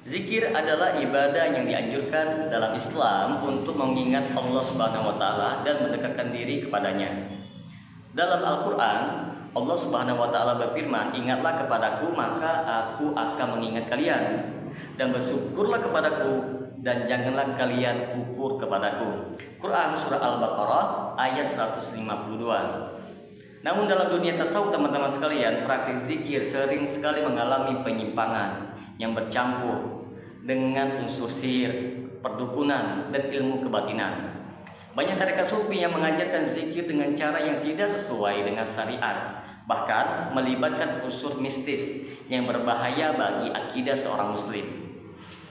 Zikir adalah ibadah yang dianjurkan dalam Islam untuk mengingat Allah Subhanahu wa taala dan mendekatkan diri kepadanya. Dalam Al-Qur'an, Allah Subhanahu wa taala berfirman, "Ingatlah kepadaku, maka aku akan mengingat kalian, dan bersyukurlah kepadaku dan janganlah kalian kufur kepadaku." Quran surah Al-Baqarah ayat 152. Namun dalam dunia tasawuf teman-teman sekalian, praktik zikir sering sekali mengalami penyimpangan yang bercampur dengan unsur sihir, perdukunan, dan ilmu kebatinan. Banyak tarekat sufi yang mengajarkan zikir dengan cara yang tidak sesuai dengan syariat, bahkan melibatkan unsur mistis yang berbahaya bagi akidah seorang muslim.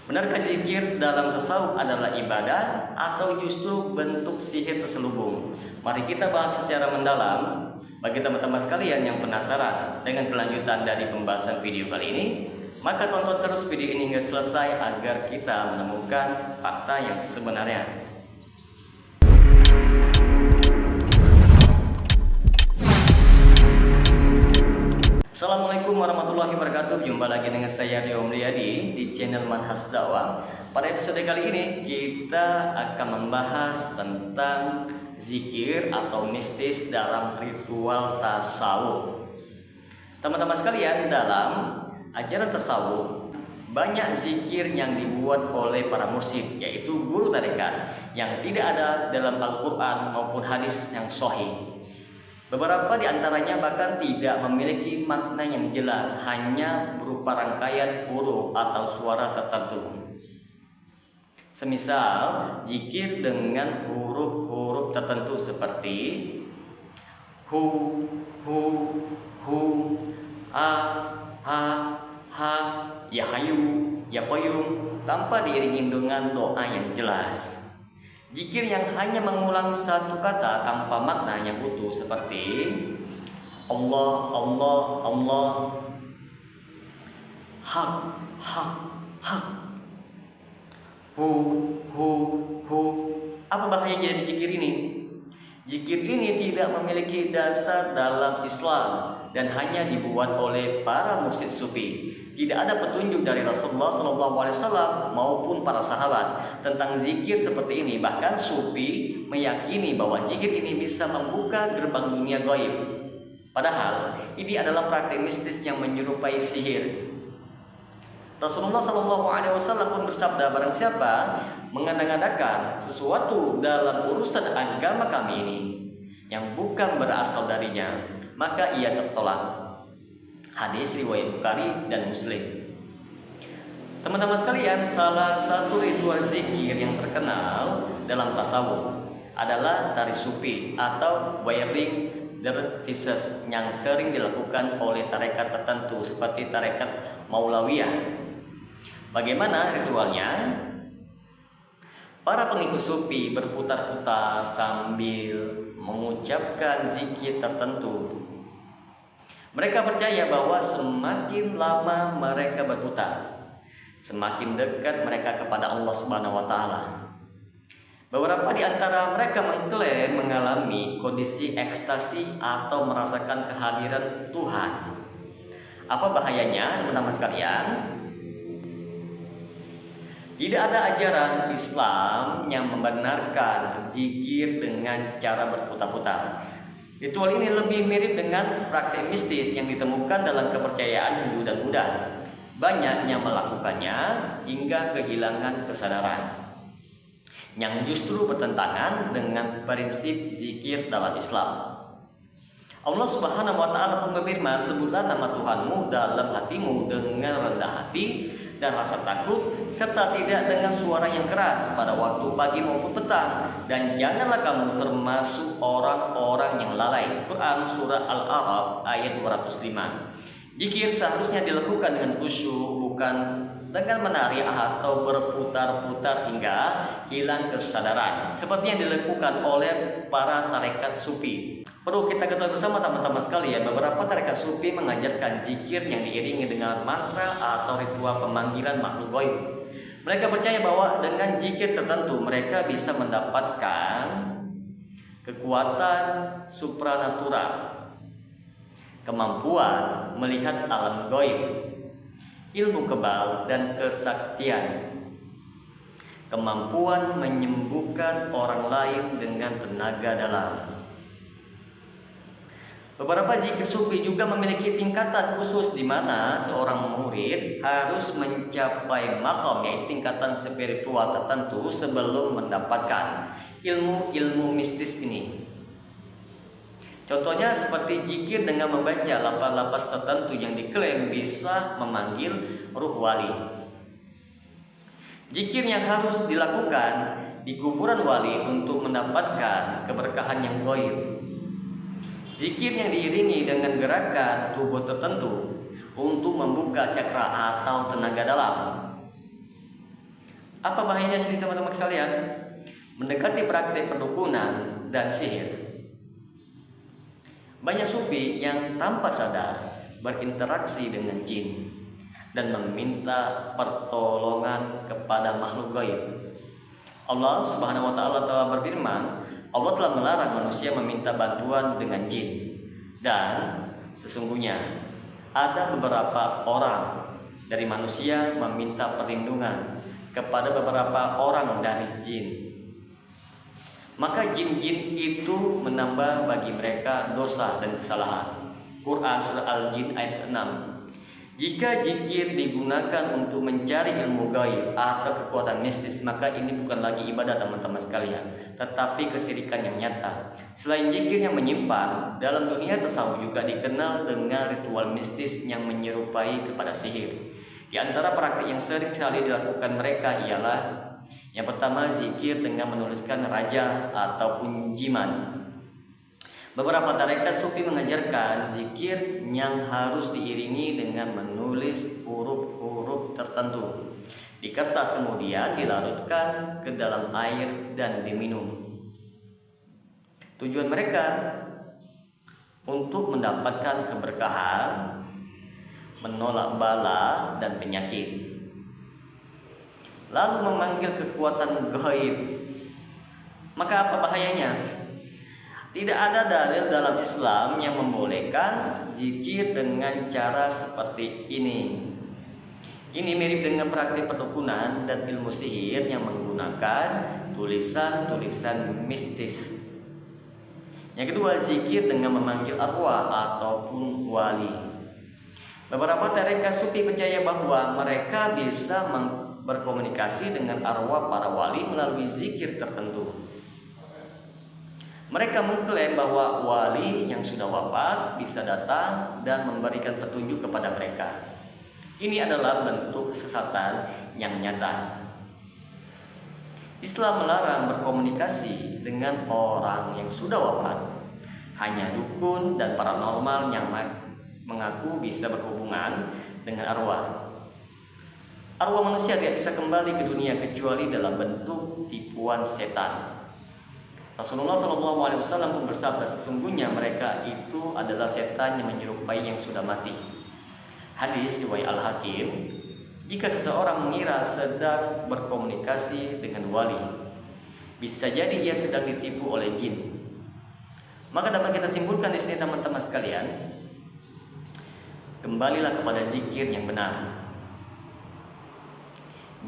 Benarkah zikir dalam tasawuf adalah ibadah atau justru bentuk sihir terselubung? Mari kita bahas secara mendalam. Bagi teman-teman sekalian yang penasaran dengan kelanjutan dari pembahasan video kali ini, maka tonton terus video ini hingga selesai agar kita menemukan fakta yang sebenarnya. Assalamualaikum warahmatullahi wabarakatuh. Jumpa lagi dengan saya Rio Mulyadi di channel Manhaj Dakwah. Pada episode kali ini kita akan membahas tentang zikir atau mistis dalam ritual tasawuf. Teman-teman sekalian, dalam ajaran tasawuf banyak zikir yang dibuat oleh para mursyid, yaitu guru tarekat, yang tidak ada dalam Al-Quran maupun hadis yang sahih. Beberapa di antaranya bahkan tidak memiliki makna yang jelas, hanya berupa rangkaian huruf atau suara tertentu. Semisal zikir dengan huruf-huruf tertentu seperti hu, hu, a, ha, ha, ya hayu, ya qayyum, tanpa diiringi dengan doa yang jelas. Zikir yang hanya mengulang satu kata tanpa makna yang utuh seperti Allah, Allah, Allah, hak, hak, hak, hu, hu. Apa bahayanya dari zikir ini? Zikir ini tidak memiliki dasar dalam Islam dan hanya dibuat oleh para mursyid sufi. Tidak ada petunjuk dari Rasulullah SAW maupun para sahabat tentang zikir seperti ini. Bahkan sufi meyakini bahwa zikir ini bisa membuka gerbang dunia gaib. Padahal ini adalah praktik mistis yang menyerupai sihir. Rasulullah SAW pun bersabda, "Barang siapa mengada-ngadakan sesuatu dalam urusan agama kami ini yang bukan berasal darinya, maka ia tertolak." Hadis riwayat Bukhari dan Muslim. Teman-teman sekalian, salah satu ritual zikir yang terkenal dalam tasawuf adalah tari sufi atau wearing dervishes yang sering dilakukan oleh tarekat tertentu seperti tarekat Maulawiyah. Bagaimana ritualnya? Para pengikut sufi berputar-putar sambil mengucapkan zikir tertentu. Mereka percaya bahwa semakin lama mereka berputar, semakin dekat mereka kepada Allah Subhanahu wa taala. Beberapa di antara mereka mengklaim mengalami kondisi ekstasi atau merasakan kehadiran Tuhan. Apa bahayanya, teman-teman sekalian? Tidak ada ajaran Islam yang membenarkan zikir dengan cara berputar-putar. Ritual ini lebih mirip dengan praktik mistis yang ditemukan dalam kepercayaan Hindu dan Buddha. Banyak yang melakukannya hingga kehilangan kesadaran, yang justru bertentangan dengan prinsip zikir dalam Islam. Allah Subhanahu wa taala pun berfirman, "Sebutlah nama Tuhanmu dalam hatimu dengan rendah hati dan rasa takut, serta tidak dengan suara yang keras pada waktu pagi maupun petang, dan janganlah kamu termasuk orang-orang yang lalai." Quran surah Al-A'raf ayat 205. Zikir seharusnya dilakukan dengan khusyuk, bukan dengan menari atau berputar-putar hingga hilang kesadaran, seperti yang dilakukan oleh para tarekat sufi. Perlu kita ketahui bersama teman-teman sekalian, beberapa tarekat sufi mengajarkan zikir yang diiringi dengan mantra atau ritual pemanggilan makhluk gaib. Mereka percaya bahwa dengan zikir tertentu mereka bisa mendapatkan kekuatan supranatural, kemampuan melihat alam gaib, ilmu kebal dan kesaktian, kemampuan menyembuhkan orang lain dengan tenaga dalam. Beberapa zikir sufi juga memiliki tingkatan khusus di mana seorang murid harus mencapai maqam, yaitu tingkatan spiritual tertentu sebelum mendapatkan ilmu-ilmu mistis ini. Contohnya seperti zikir dengan membaca lapas-lapas tertentu yang diklaim bisa memanggil ruh wali. Zikir yang harus dilakukan di kuburan wali untuk mendapatkan keberkahan yang gaib. Zikir yang diiringi dengan gerakan tubuh tertentu untuk membuka cakra atau tenaga dalam. Apa bahayanya sih teman-teman sekalian? Mendekati praktik perdukunan dan sihir. Banyak sufi yang tanpa sadar berinteraksi dengan jin dan meminta pertolongan kepada makhluk gaib. Allah Subhanahu wa taala telah berfirman, Allah telah melarang manusia meminta bantuan dengan jin, dan sesungguhnya ada beberapa orang dari manusia meminta perlindungan kepada beberapa orang dari jin. Maka jin-jin itu menambah bagi mereka dosa dan kesalahan. Quran Surah Al-Jin ayat 6. Jika zikir digunakan untuk mencari ilmu gaib atau kekuatan mistis, maka ini bukan lagi ibadah teman-teman sekalian, tetapi kesyirikan yang nyata. Selain zikir yang menyimpang, dalam dunia tasawuf juga dikenal dengan ritual mistis yang menyerupai kepada sihir. Di antara praktik yang sering sekali dilakukan mereka ialah yang pertama, zikir dengan menuliskan raja ataupun jimat. Beberapa tarekat sufi mengajarkan zikir yang harus diiringi dengan menulis huruf-huruf tertentu di kertas, kemudian dilarutkan ke dalam air dan diminum. Tujuan mereka untuk mendapatkan keberkahan, menolak bala dan penyakit, lalu memanggil kekuatan gaib. Maka apa bahayanya? Tidak ada dalil dalam Islam yang membolehkan zikir dengan cara seperti ini. Ini mirip dengan praktik perdukunan dan ilmu sihir yang menggunakan tulisan-tulisan mistis. Yang kedua, zikir dengan memanggil arwah ataupun wali. Beberapa tarekat sufi percaya bahwa mereka bisa berkomunikasi dengan arwah para wali melalui zikir tertentu. Mereka mengklaim bahwa wali yang sudah wafat bisa datang dan memberikan petunjuk kepada mereka. Ini adalah bentuk kesesatan yang nyata. Islam melarang berkomunikasi dengan orang yang sudah wafat. Hanya dukun dan paranormal yang mengaku bisa berhubungan dengan arwah. Arwah manusia tidak bisa kembali ke dunia kecuali dalam bentuk tipuan setan. Rasulullah SAW pun bersabda, sesungguhnya mereka itu adalah setan yang menyerupai yang sudah mati. Hadis riwayat Al-Hakim. Jika seseorang mengira sedang berkomunikasi dengan wali, bisa jadi ia sedang ditipu oleh jin. Maka dapat kita simpulkan di sini teman-teman sekalian, kembalilah kepada zikir yang benar.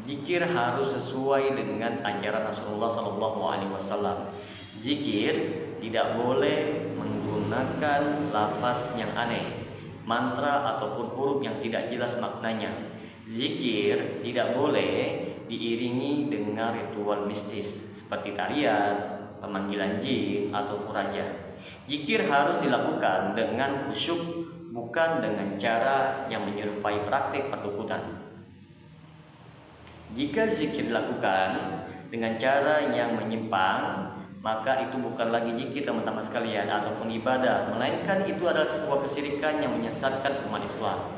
Zikir harus sesuai dengan ajaran Rasulullah SAW. Zikir tidak boleh menggunakan lafaz yang aneh, mantra ataupun huruf yang tidak jelas maknanya. Zikir tidak boleh diiringi dengan ritual mistis seperti tarian, pemanggilan jin ataupun raja. Zikir harus dilakukan dengan khusyuk, bukan dengan cara yang menyerupai praktik perdukunan. Jika zikir dilakukan dengan cara yang menyimpang, maka itu bukan lagi zikir teman-teman sekalian ataupun ibadah, melainkan itu adalah sebuah kesyirikan yang menyesatkan umat Islam.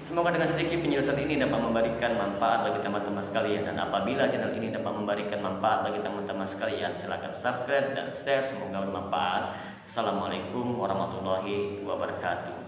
Semoga dengan sedikit penjelasan ini dapat memberikan manfaat bagi teman-teman sekalian, dan apabila channel ini dapat memberikan manfaat bagi teman-teman sekalian, silakan subscribe dan share, semoga bermanfaat. Assalamualaikum warahmatullahi wabarakatuh.